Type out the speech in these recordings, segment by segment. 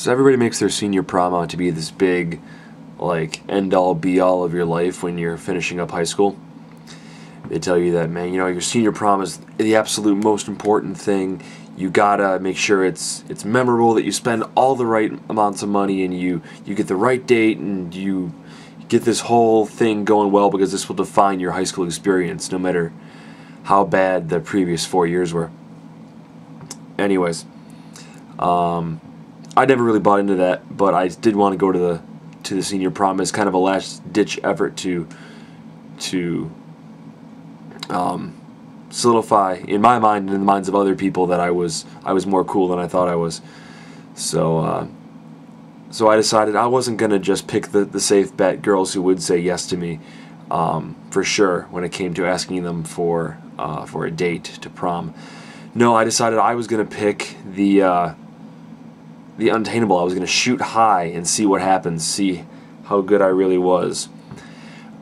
So everybody makes their senior prom out to be this big, like, end-all, be-all of your life when you're finishing up high school. They tell you that, man, you know, your senior prom is the absolute most important thing. You gotta make sure it's memorable, that you spend all the right amounts of money, and you get the right date, and you get this whole thing going well, because this will define your high school experience, no matter how bad the previous 4 years were. Anyways, I never really bought into that, but I did want to go to the senior prom as kind of a last-ditch effort to solidify in my mind and in the minds of other people that I was more cool than I thought I was. So so I decided I wasn't gonna just pick the safe bet girls who would say yes to me for sure when it came to asking them for a date to prom. No, I decided I was gonna pick the unattainable. I was gonna shoot high and see what happens, see how good I really was.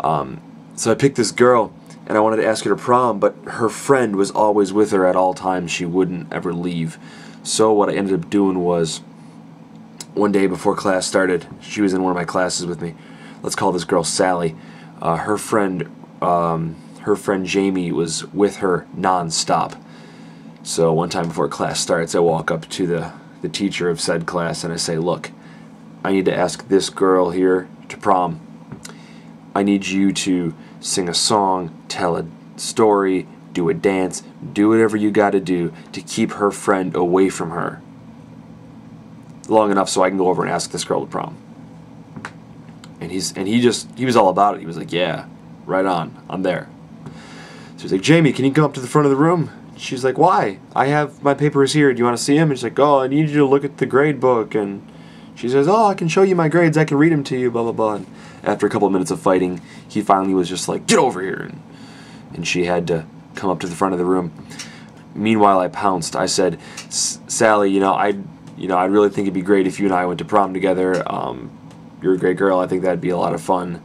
So I picked this girl, and I wanted to ask her to prom, but her friend was always with her at all times. She wouldn't ever leave. So what I ended up doing was, one day before class started, she was in one of my classes with me. Let's call this girl Sally. Her friend Jamie was with her non-stop. So one time before class starts, I walk up to the teacher of said class and I say, look, I need to ask this girl here to prom. I need you to sing a song, tell a story, do a dance, do whatever you gotta do to keep her friend away from her long enough so I can go over and ask this girl to prom. And he was all about it. He was like, yeah, right on, I'm there. So he's like, Jamie, can you come up to the front of the room? She's like, why? I have my papers here. Do you want to see them? And she's like, oh, I need you to look at the grade book. And she says, oh, I can show you my grades. I can read them to you, blah, blah, blah. And after a couple of minutes of fighting, he finally was just like, get over here. And she had to come up to the front of the room. Meanwhile, I pounced. I said, Sally, I really think it'd be great if you and I went to prom together. You're a great girl. I think that'd be a lot of fun.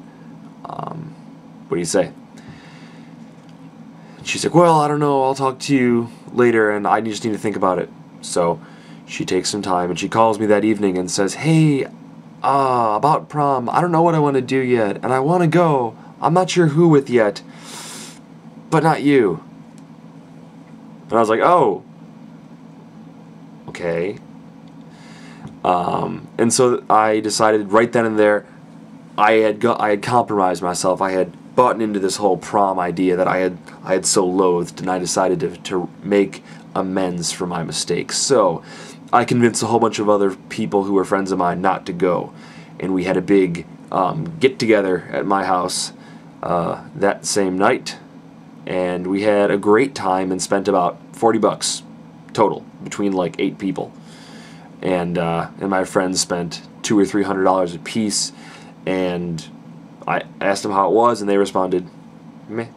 What do you say? She's like, well, I don't know, I'll talk to you later, and I just need to think about it. So she takes some time, and she calls me that evening and says, hey, about prom, I don't know what I want to do yet, and I want to go. I'm not sure who with yet, but not you. And I was like, oh, okay. And so I decided right then and there, I had compromised myself. I had bought into this whole prom idea that I had so loathed, and I decided to make amends for my mistakes. So I convinced a whole bunch of other people who were friends of mine not to go, and we had a big get-together at my house that same night, and we had a great time and spent about $40 total between like 8 people, and my friends spent $200 or $300 a piece, and I asked them how it was, and they responded, meh.